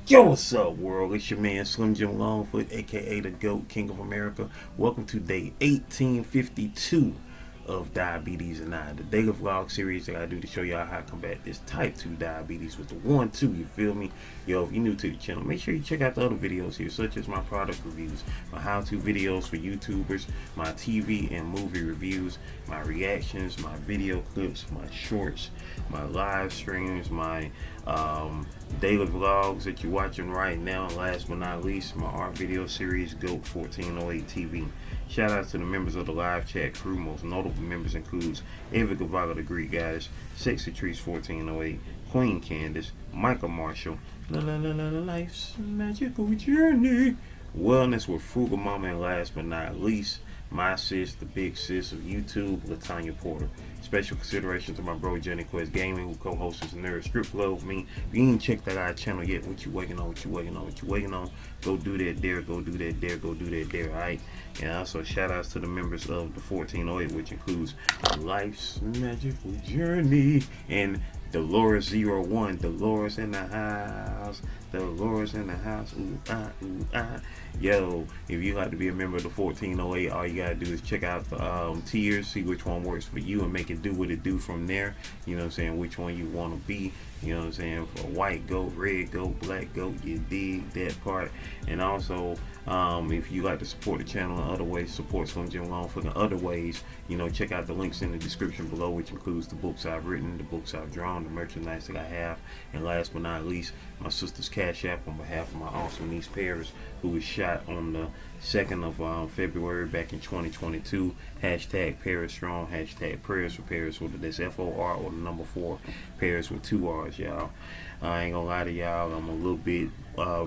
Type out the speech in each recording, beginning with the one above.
Yo, what's up, world? It's your man Slim Jim Longfoot, aka the GOAT, King of America. Welcome to day 1852 of Diabetes and I, the daily vlog series that I do to show y'all how to combat this type 2 diabetes with the 1-2. You feel me? Yo, if you're new to the channel, make sure you check out the other videos here, such as my product reviews, my how-to videos for YouTubers, my TV and movie reviews, my reactions, my video clips, my shorts, my live streams, my daily vlogs that you're watching right now, and last but not least, my art video series, GOAT 1408 TV. Shout out to the members of the live chat crew. Most notable members includes Avid the Greek Goddess, Sexy Trees 1408, Queen Candace, Michael Marshall, Life's Magical Journey, Wellness with Frugal Mama, and last but not least, my sis, the big sis of YouTube, Latanya Porter. Special consideration to my bro Johnny Quest Gaming, who co-hosts this Nerd Strip Club with me. If you ain't checked that out channel yet, what you waiting on? What you waiting on? What you waiting on? Go do that there. Go do that there. Go do that there. Alright. And also shout outs to the members of the 1408, which includes Life's Magical Journey and Dolores01. Dolores in the house. Dolores in the house. Ooh ah, ooh ah. Yo, if you like to be a member of the 1408, all you gotta do is check out the tiers, see which one works for you, and make it do what it do from there. You know what I'm saying? Which one you want to be. You know what I'm saying? For white goat, red goat, black goat, you dig that part. And also, if you like to support the channel in other ways, support Slim Jim Longfoot in other ways, you know, check out the links in the description below, which includes the books I've written, the books I've drawn, the merchandise that I have, and last but not least, my sister's Cash App on behalf of my awesome niece Paris, who was shot on the 2nd of February back in 2022. Hashtag Paris Strong, hashtag prayers for Paris, whether that's F-O-R or the number 4, Paris with 2 R's, y'all. I ain't gonna lie to y'all, I'm a little bit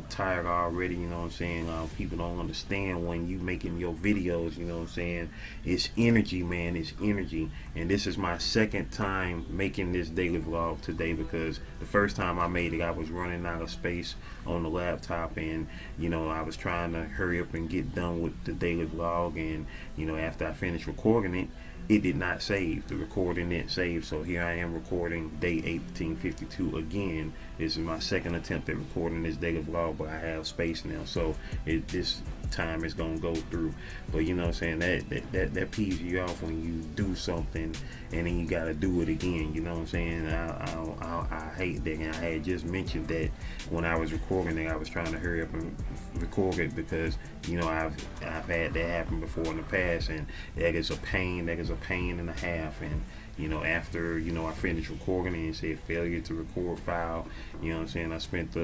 tired already, you know what I'm saying? People don't understand when you making your videos, you know what I'm saying? It's energy, man, it's energy. And this is my second time making this daily vlog today, because the first time I made it, I was running out of space on the laptop, and you know, I was trying to hurry up and get done with the daily vlog, and you know, after I finished recording it, it did not save. The recording didn't save. So here I am recording day 1852 again. This is my second attempt at recording this daily vlog, but I have space now, so this time is gonna go through. But you know what I'm saying, that peeves you off when you do something and then you gotta do it again. You know what I'm saying? I hate that. And I had just mentioned that when I was recording it, I was trying to hurry up and record it, because you know, I've had that happen before in the past, and that is a pain. That is a pain and a half. And you know, after, you know, I finished recording and it said failure to record file, you know what I'm saying, I spent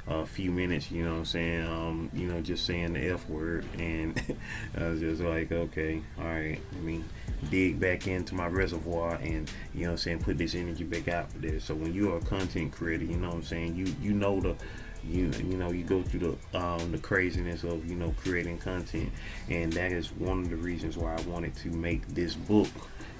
a few minutes, you know what I'm saying, you know, just saying the F word, and I was just like, okay, alright, let me dig back into my reservoir and, you know what I'm saying, put this energy back out there. So when you're a content creator, you know what I'm saying, you know the you know, you go through the craziness of, you know, creating content, and that is one of the reasons why I wanted to make this book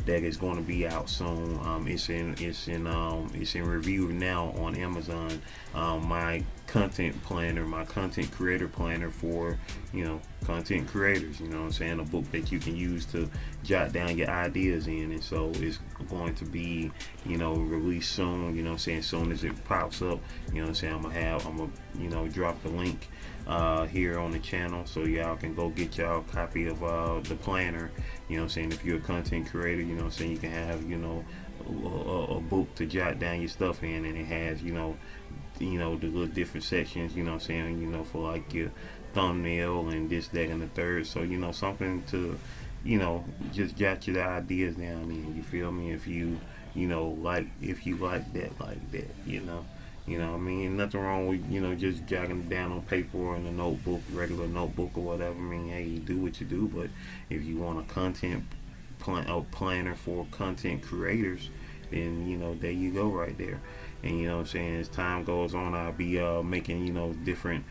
that is going to be out soon. It's in review now on Amazon. My content planner, my content creator planner for, you know, content creators, you know what I'm saying, a book that you can use to jot down your ideas in. And so it's going to be, you know, released soon, you know what I'm saying, soon as it pops up, you know what I'm saying, I'm gonna you know, drop the link here on the channel, so y'all can go get y'all a copy of the planner. You know what I'm saying, if you're a content creator, you know what I'm saying, you can have, you know, a book to jot down your stuff in, and it has, you know, the little different sections, you know what I'm saying, you know, for like your thumbnail and this, that, and the third. So, you know, something to, you know, just jot your ideas down in, you feel me, if you know, if you like that, you know. You know what I mean? Nothing wrong with, you know, just jotting it down on paper or in a notebook, regular notebook or whatever. I mean, hey, you do what you do. But if you want a content planner for content creators, then, you know, there you go right there. And, you know what I'm saying, as time goes on, I'll be making, you know, different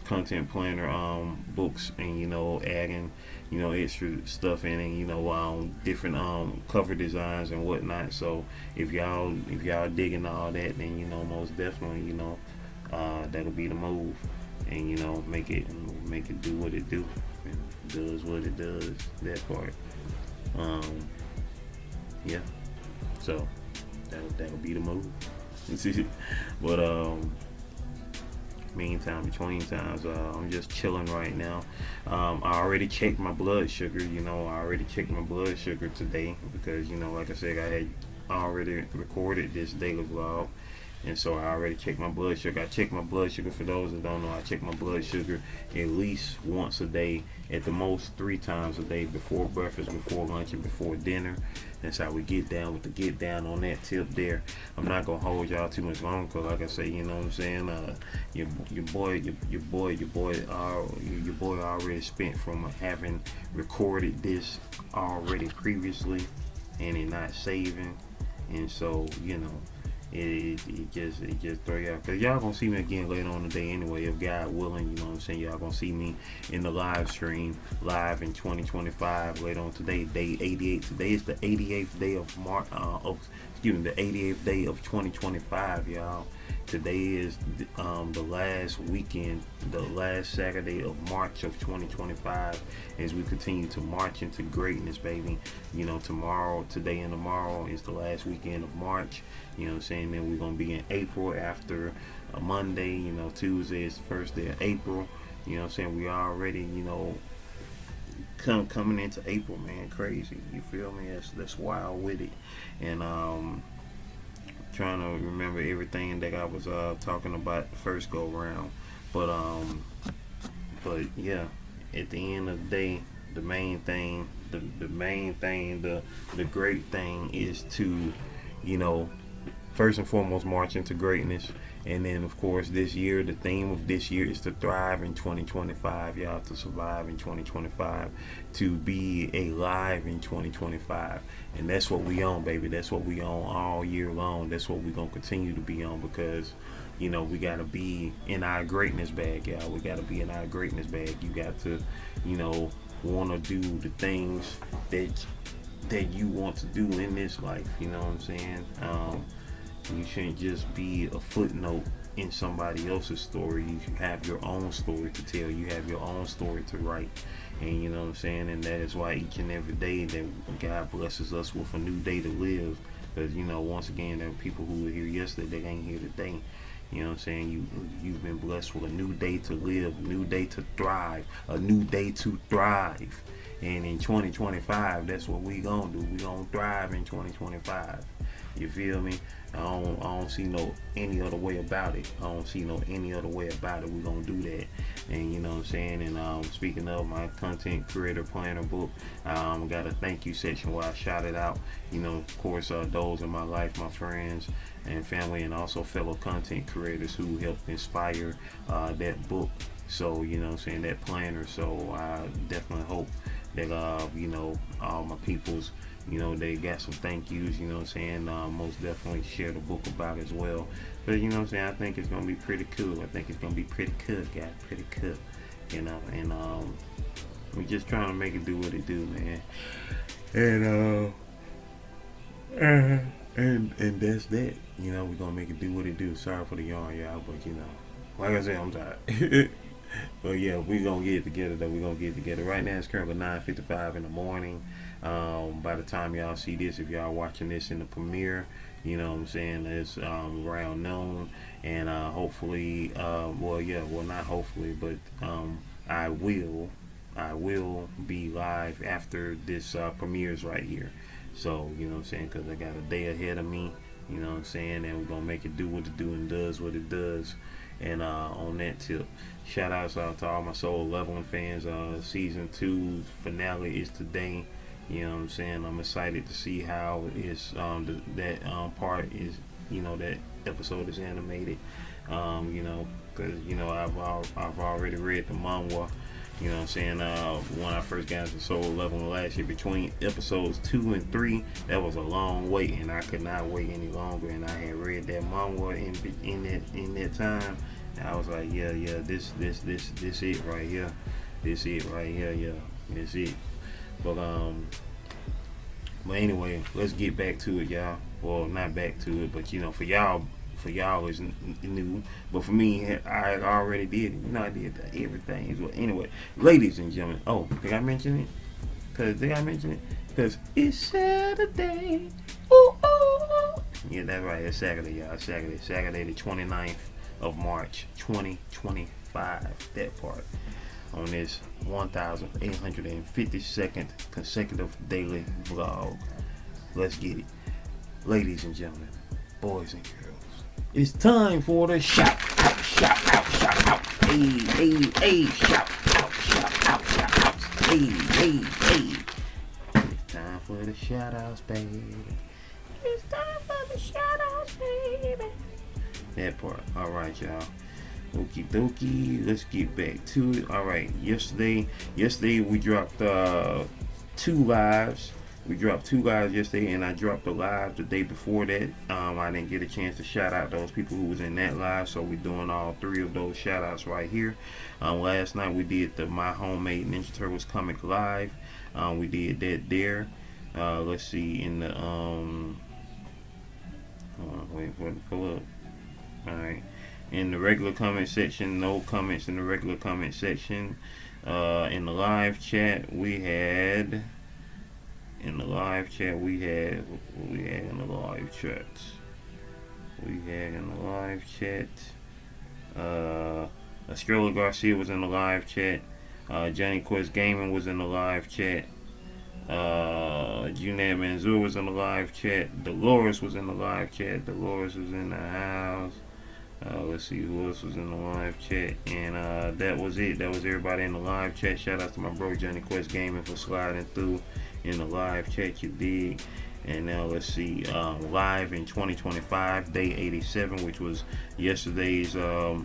content planner books, and, you know, adding, you know, extra stuff in, and, you know, different cover designs and whatnot. So if y'all digging all that, then, you know, most definitely, you know, that'll be the move. And, you know, make it do what it do, and does what it does, that part. Yeah, so that'll be the move. But Meantime, between times, I'm just chilling right now. I already checked my blood sugar. I already checked my blood sugar today because, like I said, I had already recorded this daily vlog. And so I already checked my blood sugar. I check my blood sugar, for those that don't know, I check my blood sugar at least once a day, at the most 3 times a day, before breakfast, before lunch, and before dinner. That's how we get down with the get down on that tip there. I'm not gonna hold y'all too much longer, cause like I say, you know what I'm saying. Your boy already spent from having recorded this already previously, and it not saving, and so It just throw y'all, cause y'all gonna see me again later on today anyway, if God willing. You know what I'm saying. Y'all gonna see me in the live stream, live in 2025 later on today, day 88. Today is the 88th day of March. The 88th day of 2025, y'all. Today is the last weekend, the last Saturday of March of 2025, as we continue to march into greatness, baby. Today and tomorrow is the last weekend of March. You know what I'm saying? Then we're going to be in April after a Monday. Tuesday is the first day of April. You know what I'm saying? We already, coming into April, man. Crazy. You feel me? That's wild with it. And trying to remember everything that I was talking about the first go round. But yeah, at the end of the day, the main thing, the great thing is to, first and foremost, march into greatness. And then, of course, this year, the theme of this year is to thrive in 2025, y'all, to survive in 2025, to be alive in 2025. And that's what we on, baby. That's what we on all year long. That's what we're going to continue to be on, because, we got to be in our greatness bag, y'all. We got to be in our greatness bag. You got to, want to do the things that you want to do in this life. You know what I'm saying? You shouldn't just be a footnote in somebody else's story. You should have your own story to tell. You have your own story to write. And you know what I'm saying? And that is why each and every day that God blesses us with a new day to live. Because, once again, there are people who were here yesterday that ain't here today. You know what I'm saying? You've been blessed with a new day to live, a new day to thrive, a new day to thrive. And in 2025, that's what we gonna do. We gonna thrive in 2025. You feel me? I don't see any other way about it. I don't see any other way about it. We're gonna do that. And you know what I'm saying? And speaking of my content creator planner book, got a thank you section where I shout it out. Of course, those in my life, my friends and family, and also fellow content creators who helped inspire that book. So, you know what I'm saying, that planner. So I definitely hope that all my peoples, they got some thank yous, you know what I'm saying. Most definitely share the book about as well. But you know what I'm saying, I think it's gonna be pretty cool. I think it's gonna be pretty good, guys, pretty good. And we just trying to make it do what it do, man. And that's that. We're gonna make it do what it do. Sorry for the yarn, y'all, but like I said, I'm tired. But yeah, we're gonna get it together though. We're gonna get it together. Right now it's currently 9:55 in the morning. By the time y'all see this, if y'all watching this in the premiere, you know what I'm saying, it's around noon. And hopefully, not hopefully, but I will be live after this premieres right here. So, you know what I'm saying, because I got a day ahead of me, you know what I'm saying, and we're going to make it do what it do and does what it does. And on that tip, shout outs out to all my Soul Leveling fans. Season 2 finale is today. You know what I'm saying? I'm excited to see how it's that part is, that episode is animated. Because I've already read the manga. You know what I'm saying? When I first got into Soul Leveling last year, between episodes 2 and 3, that was a long wait, and I could not wait any longer. And I had read that manga in that time. And I was like, yeah, this it right here. This it right here, yeah. This it. But anyway, let's get back to it, y'all. Well, not back to it, but for y'all is new, but for me, I already did it. I did everything. Well, anyway, ladies and gentlemen, did I mention it? Because it's Saturday. Ooh, ooh, ooh. Yeah, that's right. It's Saturday, y'all. Saturday the 29th of March 2025. That part. On this 1,852nd consecutive daily vlog. Let's get it. Ladies and gentlemen, boys and girls, it's time for the shout out, shout out, shout out. Hey, hey, hey, shout out, shout out, shout out. Hey, hey, hey. It's time for the shout outs, baby. It's time for the shout outs, baby. That part. Alright, y'all. Okie dokie. Let's get back to it. Alright, yesterday we dropped 2 lives. We dropped 2 lives yesterday, and I dropped a live the day before that. I didn't get a chance to shout out those people who was in that live, so we're doing all 3 of those shout outs right here. Last night we did the My Homemade Ninja Turtles comic live. We did that there. Let's see, in the wait for it to pull up. Alright, in the regular comment section, no comments in the regular comment section. In the live chat we had in the live chat a Estrella Garcia was in the live chat. Johnny Quest Gaming was in the live chat. Junad Manzur was in the live chat. Dolores was in the live chat. Dolores was in the house. Let's see who else was in the live chat. And that was it. That was everybody in the live chat. Shout out to my bro Johnny Quest Gaming for sliding through in the live chat, you dig. And now let's see, live in 2025, day 87, which was yesterday's daily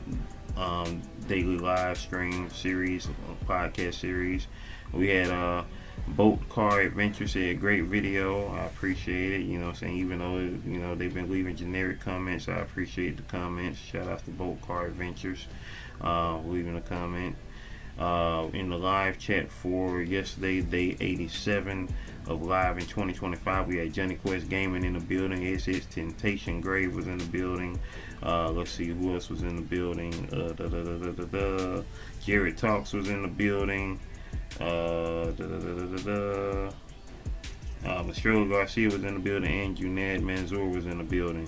live stream series, podcast series. We had Boat Car Adventure said great video. I appreciate it. You know what I'm saying? Even though, you know, they've been leaving generic comments, I appreciate the comments. Shout out to Boat Car Adventures leaving a comment. In the live chat for yesterday, day 87 of live in 2025, we had Johnny Quest Gaming in the building. SS Temptation Grave was in the building. Let's see who else was in the building. Jared Talks was in the building. Estrella Garcia was in the building, and Junad Manzur was in the building.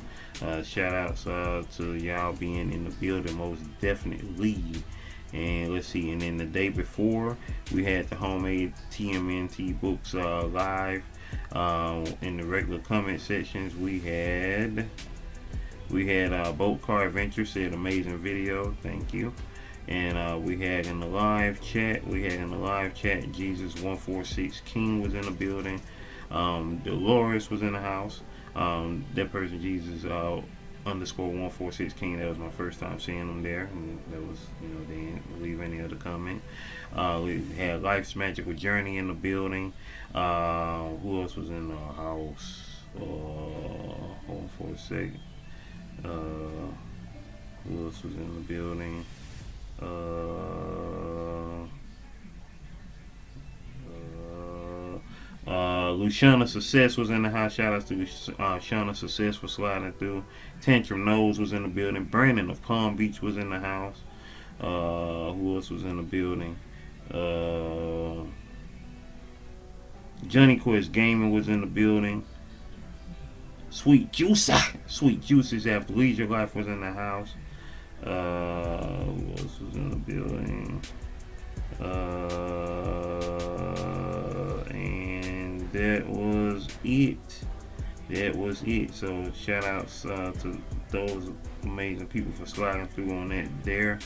Shout outs to y'all being in the building, most definitely. And let's see, and then the day before we had the homemade TMNT books live. In the regular comment sections we had Boat Car Adventure said amazing video, thank you. And we had in the live chat Jesus 146 King was in the building. Dolores was in the house. That person Jesus underscore 146 King, that was my first time seeing them there, and that was, you know, they didn't leave any other comment. We had Life's Magical Journey in the building. Who else was in the house? Hold on for a second. Who else was in the building? Luciana Success was in the house. Shout out to Luciana Success for sliding through. Tantrum Nose was in the building. Brandon of Palm Beach was in the house. Who else was in the building? Johnny Quest Gaming was in the building. Sweet Juices After Leisure Life was in the house. Who else was in the building? And that was it. So shout outs to those amazing people for sliding through on that there.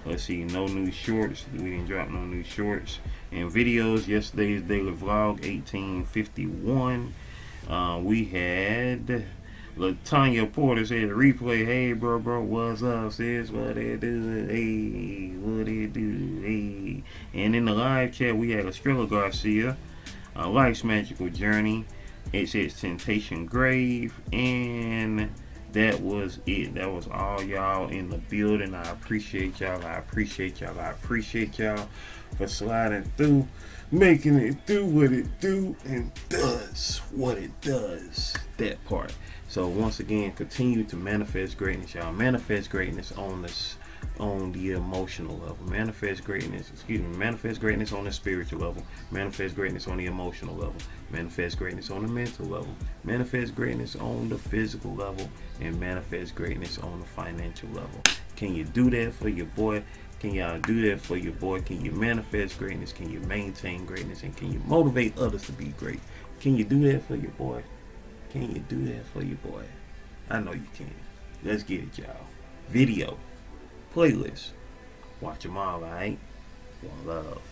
Let's see, no new shorts. We didn't drop no new shorts and videos. Yesterday's daily vlog 1851. We had Latanya Porter said replay. Hey bro, what's up, sis? What it do? Hey, what it do? Hey. And in the live chat we had Estrella Garcia, Life's Magical Journey, SS Temptation Grave, and that was it. That was all y'all in the building. I appreciate y'all. I appreciate y'all for sliding through, making it do what it do and does what it does. That part. So once again, continue to manifest greatness, y'all. Manifest greatness on the emotional level. Manifest greatness on the spiritual level. Manifest greatness on the emotional level. Manifest greatness on the mental level. Manifest greatness on the physical level. And manifest greatness on the financial level. Can you do that for your boy? Can y'all do that for your boy? Can you manifest greatness? Can you maintain greatness? And can you motivate others to be great? Can you do that for your boy? Can you do that for your boy? I know you can. Let's get it, y'all. Video. Playlist. Watch them all, alright? One love.